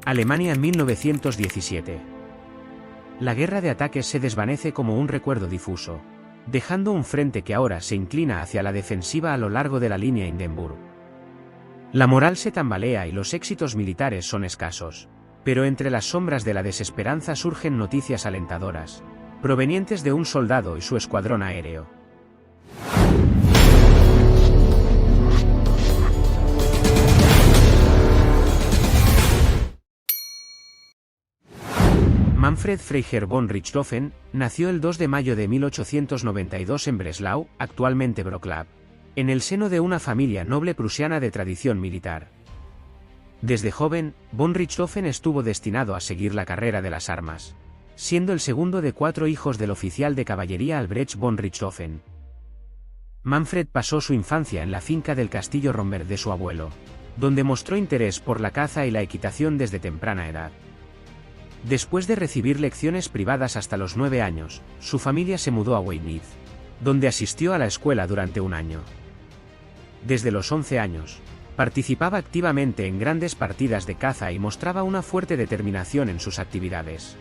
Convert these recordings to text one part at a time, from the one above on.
Alemania 1917. La guerra de ataques se desvanece como un recuerdo difuso, dejando un frente que ahora se inclina hacia la defensiva a lo largo de la línea Hindenburg. La moral se tambalea y los éxitos militares son escasos, pero entre las sombras de la desesperanza surgen noticias alentadoras, provenientes de un soldado y su escuadrón aéreo. Manfred Freiherr von Richthofen nació el 2 de mayo de 1892 en Breslau, actualmente Wrocław, en el seno de una familia noble prusiana de tradición militar. Desde joven, von Richthofen estuvo destinado a seguir la carrera de las armas, siendo el segundo de 4 hijos del oficial de caballería Albrecht von Richthofen. Manfred pasó su infancia en la finca del castillo Romberg de su abuelo, donde mostró interés por la caza y la equitación desde temprana edad. Después de recibir lecciones privadas hasta los 9 años, su familia se mudó a Weidnitz, donde asistió a la escuela durante un año. Desde los 11 años, participaba activamente en grandes partidas de caza y mostraba una fuerte determinación en sus actividades.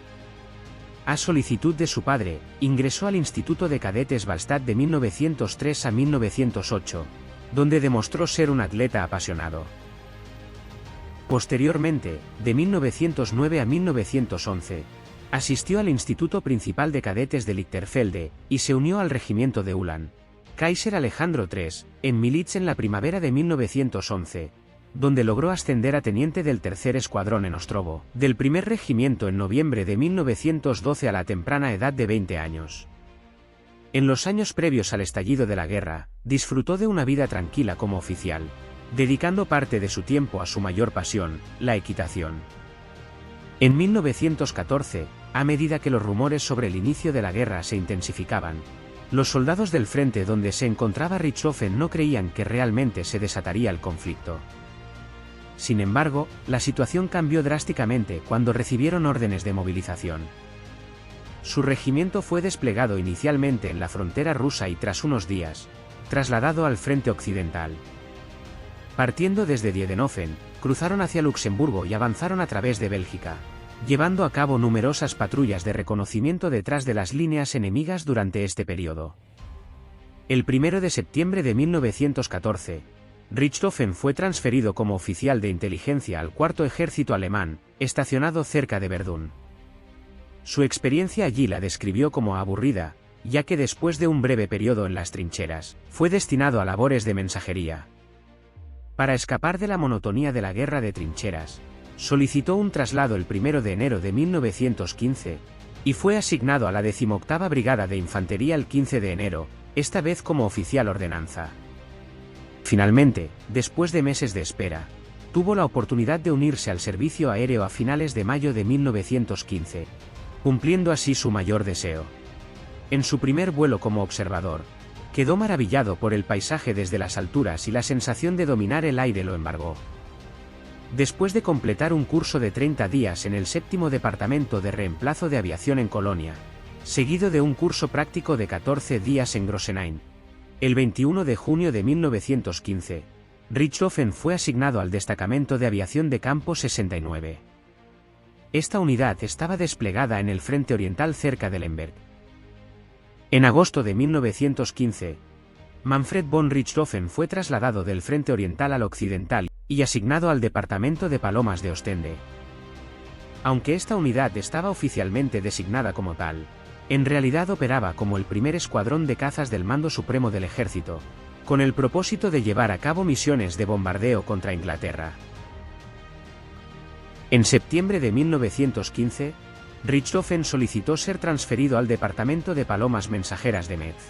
A solicitud de su padre, ingresó al Instituto de Cadetes Ballstadt de 1903 a 1908, donde demostró ser un atleta apasionado. Posteriormente, de 1909 a 1911, asistió al Instituto Principal de Cadetes de Lichterfelde, y se unió al regimiento de Ulan, Kaiser Alejandro III, en Militz en la primavera de 1911, donde logró ascender a teniente del tercer escuadrón en Ostrovo, del primer regimiento en noviembre de 1912 a la temprana edad de 20 años. En los años previos al estallido de la guerra, disfrutó de una vida tranquila como oficial, dedicando parte de su tiempo a su mayor pasión, la equitación. En 1914, a medida que los rumores sobre el inicio de la guerra se intensificaban, los soldados del frente donde se encontraba Richthofen no creían que realmente se desataría el conflicto. Sin embargo, la situación cambió drásticamente cuando recibieron órdenes de movilización. Su regimiento fue desplegado inicialmente en la frontera rusa y tras unos días, trasladado al frente occidental. Partiendo desde Diedenhofen, cruzaron hacia Luxemburgo y avanzaron a través de Bélgica, llevando a cabo numerosas patrullas de reconocimiento detrás de las líneas enemigas durante este periodo. El 1 de septiembre de 1914, Richthofen fue transferido como oficial de inteligencia al Cuarto Ejército Alemán, estacionado cerca de Verdún. Su experiencia allí la describió como aburrida, ya que después de un breve periodo en las trincheras, fue destinado a labores de mensajería. Para escapar de la monotonía de la guerra de trincheras, solicitó un traslado el 1 de enero de 1915, y fue asignado a la 18ª Brigada de Infantería el 15 de enero, esta vez como oficial ordenanza. Finalmente, después de meses de espera, tuvo la oportunidad de unirse al servicio aéreo a finales de mayo de 1915, cumpliendo así su mayor deseo. En su primer vuelo como observador, quedó maravillado por el paisaje desde las alturas y la sensación de dominar el aire lo embargó. Después de completar un curso de 30 días en el 7º Departamento de Reemplazo de Aviación en Colonia, seguido de un curso práctico de 14 días en Grossenhain, el 21 de junio de 1915, Richthofen fue asignado al Destacamento de Aviación de Campo 69. Esta unidad estaba desplegada en el frente oriental cerca de Lemberg. En agosto de 1915, Manfred von Richthofen fue trasladado del frente oriental al occidental y asignado al departamento de Palomas de Ostende. Aunque esta unidad estaba oficialmente designada como tal, en realidad operaba como el primer escuadrón de cazas del Mando Supremo del Ejército, con el propósito de llevar a cabo misiones de bombardeo contra Inglaterra. En septiembre de 1915, Richthofen solicitó ser transferido al departamento de Palomas Mensajeras de Metz.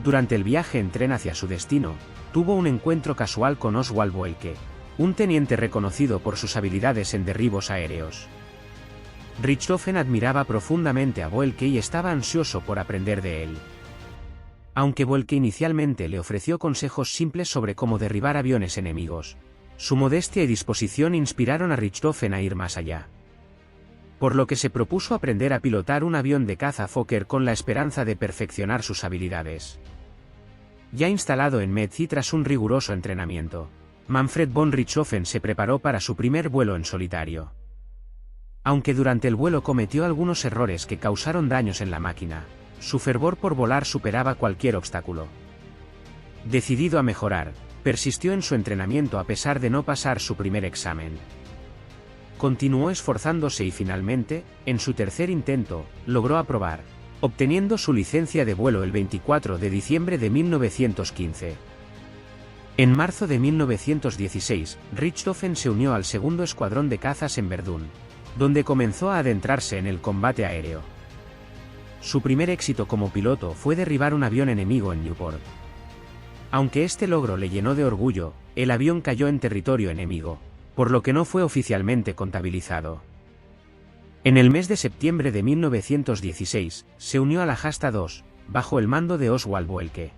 Durante el viaje en tren hacia su destino, tuvo un encuentro casual con Oswald Boelke, un teniente reconocido por sus habilidades en derribos aéreos. Richthofen admiraba profundamente a Boelke y estaba ansioso por aprender de él. Aunque Boelke inicialmente le ofreció consejos simples sobre cómo derribar aviones enemigos, su modestia y disposición inspiraron a Richthofen a ir más allá. Por lo que se propuso aprender a pilotar un avión de caza Fokker con la esperanza de perfeccionar sus habilidades. Ya instalado en Metz y tras un riguroso entrenamiento, Manfred von Richthofen se preparó para su primer vuelo en solitario. Aunque durante el vuelo cometió algunos errores que causaron daños en la máquina, su fervor por volar superaba cualquier obstáculo. Decidido a mejorar, persistió en su entrenamiento a pesar de no pasar su primer examen. Continuó esforzándose y finalmente, en su tercer intento, logró aprobar, obteniendo su licencia de vuelo el 24 de diciembre de 1915. En marzo de 1916, Richthofen se unió al segundo escuadrón de cazas en Verdún, donde comenzó a adentrarse en el combate aéreo. Su primer éxito como piloto fue derribar un avión enemigo en Nieuport. Aunque este logro le llenó de orgullo, el avión cayó en territorio enemigo, por lo que no fue oficialmente contabilizado. En el mes de septiembre de 1916, se unió a la Jasta II, bajo el mando de Oswald Boelke.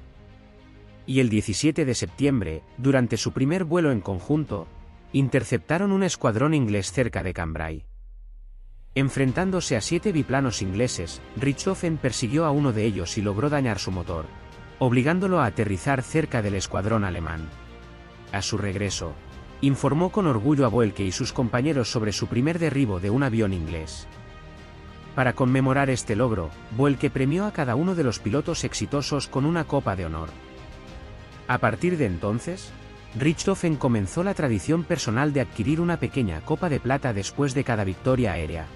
Y el 17 de septiembre, durante su primer vuelo en conjunto, interceptaron un escuadrón inglés cerca de Cambrai. Enfrentándose a 7 biplanos ingleses, Richthofen persiguió a uno de ellos y logró dañar su motor, obligándolo a aterrizar cerca del escuadrón alemán. A su regreso, informó con orgullo a Boelke y sus compañeros sobre su primer derribo de un avión inglés. Para conmemorar este logro, Boelke premió a cada uno de los pilotos exitosos con una copa de honor. A partir de entonces, Richthofen comenzó la tradición personal de adquirir una pequeña copa de plata después de cada victoria aérea.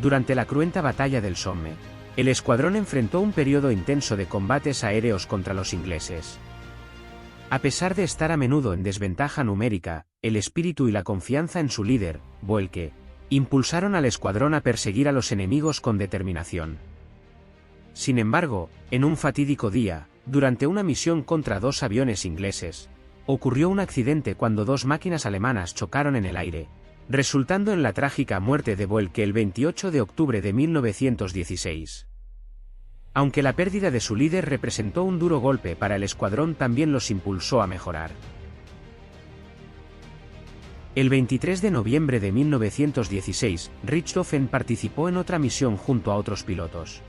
Durante la cruenta batalla del Somme, el escuadrón enfrentó un periodo intenso de combates aéreos contra los ingleses. A pesar de estar a menudo en desventaja numérica, el espíritu y la confianza en su líder, Boelke, impulsaron al escuadrón a perseguir a los enemigos con determinación. Sin embargo, en un fatídico día, durante una misión contra 2 aviones ingleses, ocurrió un accidente cuando 2 máquinas alemanas chocaron en el aire, resultando en la trágica muerte de Boelke el 28 de octubre de 1916. Aunque la pérdida de su líder representó un duro golpe para el escuadrón, también los impulsó a mejorar. El 23 de noviembre de 1916, Richthofen participó en otra misión junto a otros pilotos.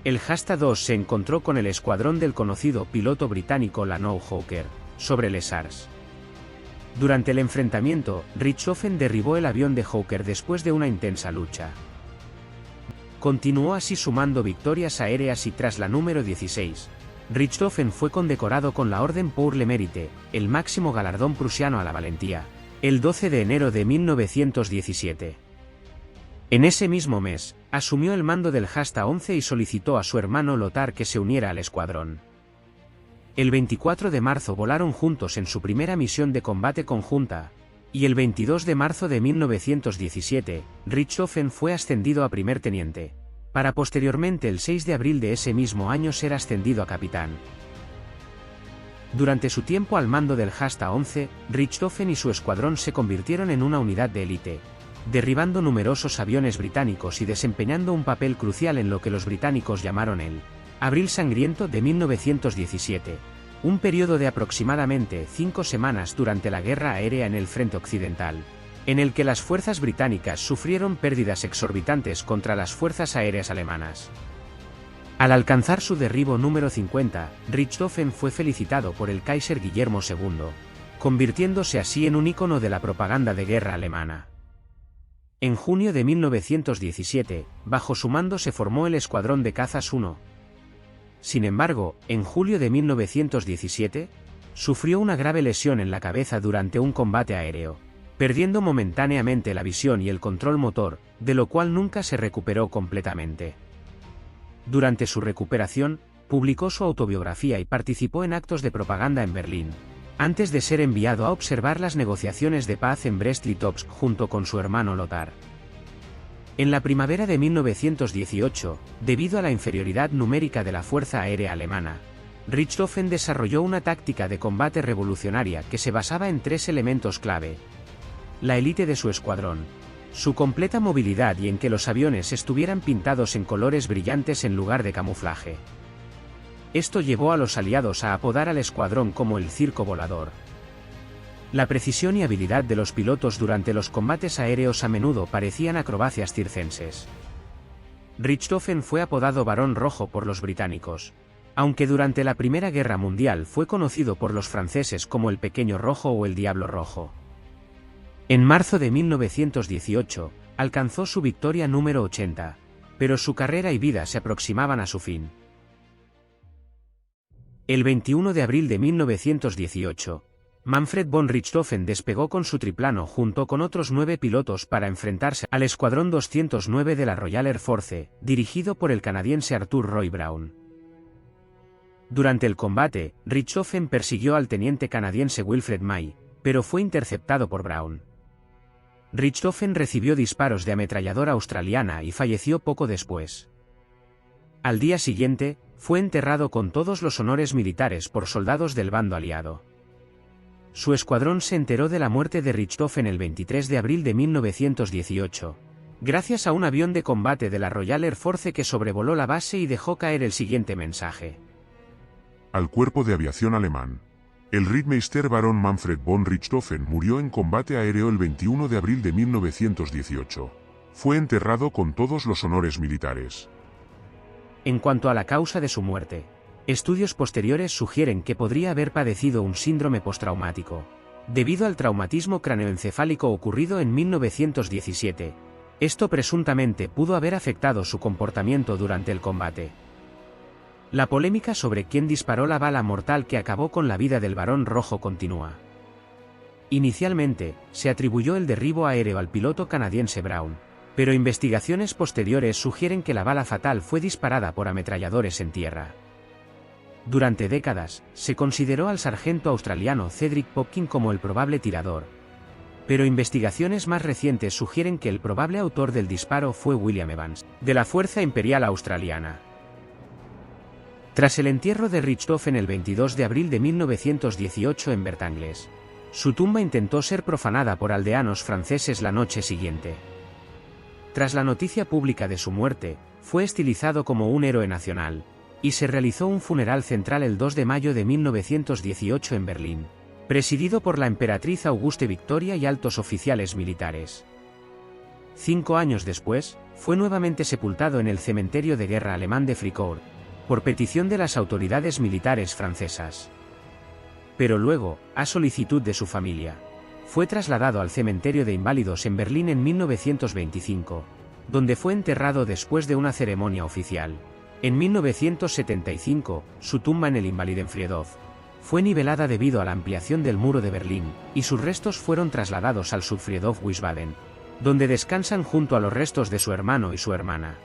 El Jasta II se encontró con el escuadrón del conocido piloto británico Lanoe Hawker, sobre Les Ars. Durante el enfrentamiento, Richthofen derribó el avión de Hawker después de una intensa lucha. Continuó así sumando victorias aéreas y tras la número 16, Richthofen fue condecorado con la Orden pour le Mérite, el máximo galardón prusiano a la valentía, el 12 de enero de 1917. En ese mismo mes, asumió el mando del Jasta 11 y solicitó a su hermano Lothar que se uniera al escuadrón. El 24 de marzo volaron juntos en su primera misión de combate conjunta, y el 22 de marzo de 1917, Richthofen fue ascendido a primer teniente, para posteriormente el 6 de abril de ese mismo año ser ascendido a capitán. Durante su tiempo al mando del Jasta 11, Richthofen y su escuadrón se convirtieron en una unidad de élite, derribando numerosos aviones británicos y desempeñando un papel crucial en lo que los británicos llamaron el Abril Sangriento de 1917. Un periodo de aproximadamente 5 semanas durante la guerra aérea en el frente occidental, en el que las fuerzas británicas sufrieron pérdidas exorbitantes contra las fuerzas aéreas alemanas. Al alcanzar su derribo número 50, Richthofen fue felicitado por el Kaiser Guillermo II, convirtiéndose así en un ícono de la propaganda de guerra alemana. En junio de 1917, bajo su mando se formó el Escuadrón de Cazas 1. Sin embargo, en julio de 1917, sufrió una grave lesión en la cabeza durante un combate aéreo, perdiendo momentáneamente la visión y el control motor, de lo cual nunca se recuperó completamente. Durante su recuperación, publicó su autobiografía y participó en actos de propaganda en Berlín, antes de ser enviado a observar las negociaciones de paz en Brest-Litovsk junto con su hermano Lothar. En la primavera de 1918, debido a la inferioridad numérica de la Fuerza Aérea Alemana, Richthofen desarrolló una táctica de combate revolucionaria que se basaba en 3 elementos clave: la élite de su escuadrón, su completa movilidad y en que los aviones estuvieran pintados en colores brillantes en lugar de camuflaje. Esto llevó a los aliados a apodar al escuadrón como el Circo Volador. La precisión y habilidad de los pilotos durante los combates aéreos a menudo parecían acrobacias circenses. Richthofen fue apodado Barón Rojo por los británicos, aunque durante la Primera Guerra Mundial fue conocido por los franceses como el Pequeño Rojo o el Diablo Rojo. En marzo de 1918, alcanzó su victoria número 80, pero su carrera y vida se aproximaban a su fin. El 21 de abril de 1918, Manfred von Richthofen despegó con su triplano junto con otros 9 pilotos para enfrentarse al Escuadrón 209 de la Royal Air Force, dirigido por el canadiense Arthur Roy Brown. Durante el combate, Richthofen persiguió al teniente canadiense Wilfred May, pero fue interceptado por Brown. Richthofen recibió disparos de ametralladora australiana y falleció poco después. Al día siguiente, fue enterrado con todos los honores militares por soldados del bando aliado. Su escuadrón se enteró de la muerte de Richthofen el 23 de abril de 1918, gracias a un avión de combate de la Royal Air Force que sobrevoló la base y dejó caer el siguiente mensaje: al cuerpo de aviación alemán. El Rittmeister Baron Manfred von Richthofen murió en combate aéreo el 21 de abril de 1918. Fue enterrado con todos los honores militares. En cuanto a la causa de su muerte, estudios posteriores sugieren que podría haber padecido un síndrome postraumático, debido al traumatismo craneoencefálico ocurrido en 1917. Esto presuntamente pudo haber afectado su comportamiento durante el combate. La polémica sobre quién disparó la bala mortal que acabó con la vida del Barón Rojo continúa. Inicialmente, se atribuyó el derribo aéreo al piloto canadiense Brown, pero investigaciones posteriores sugieren que la bala fatal fue disparada por ametralladores en tierra. Durante décadas, se consideró al sargento australiano Cedric Popkin como el probable tirador, pero investigaciones más recientes sugieren que el probable autor del disparo fue William Evans, de la Fuerza Imperial Australiana. Tras el entierro de Richthofen el 22 de abril de 1918 en Bertangles, su tumba intentó ser profanada por aldeanos franceses la noche siguiente. Tras la noticia pública de su muerte, fue estilizado como un héroe nacional, y se realizó un funeral central el 2 de mayo de 1918 en Berlín, presidido por la emperatriz Auguste Victoria y altos oficiales militares. 5 años después, fue nuevamente sepultado en el cementerio de guerra alemán de Fricourt, por petición de las autoridades militares francesas. Pero luego, a solicitud de su familia, fue trasladado al cementerio de inválidos en Berlín en 1925, donde fue enterrado después de una ceremonia oficial. En 1975, su tumba en el Invalidenfriedhof fue nivelada debido a la ampliación del muro de Berlín, y sus restos fueron trasladados al Subfriedhof Wiesbaden, donde descansan junto a los restos de su hermano y su hermana.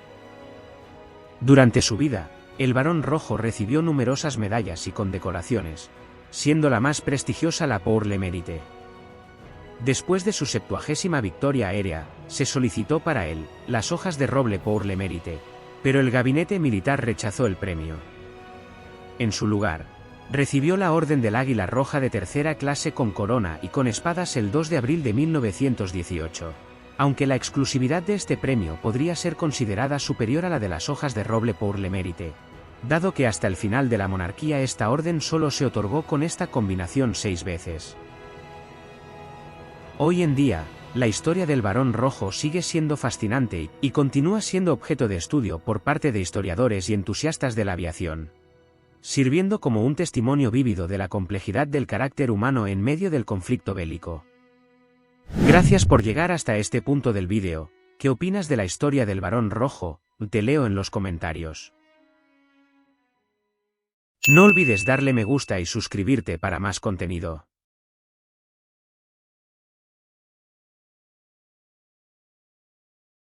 Durante su vida, el Barón Rojo recibió numerosas medallas y condecoraciones, siendo la más prestigiosa la Pour le Mérite. Después de su 70ª victoria aérea, se solicitó para él las hojas de roble Pour le Mérite, pero el gabinete militar rechazó el premio. En su lugar, recibió la Orden del Águila Roja de tercera clase con corona y con espadas el 2 de abril de 1918. Aunque la exclusividad de este premio podría ser considerada superior a la de las hojas de roble Pour le Mérite, dado que hasta el final de la monarquía esta orden solo se otorgó con esta combinación 6 veces. Hoy en día, la historia del Barón Rojo sigue siendo fascinante y continúa siendo objeto de estudio por parte de historiadores y entusiastas de la aviación, sirviendo como un testimonio vívido de la complejidad del carácter humano en medio del conflicto bélico. Gracias por llegar hasta este punto del vídeo. ¿Qué opinas de la historia del Barón Rojo? Te leo en los comentarios. No olvides darle me gusta y suscribirte para más contenido.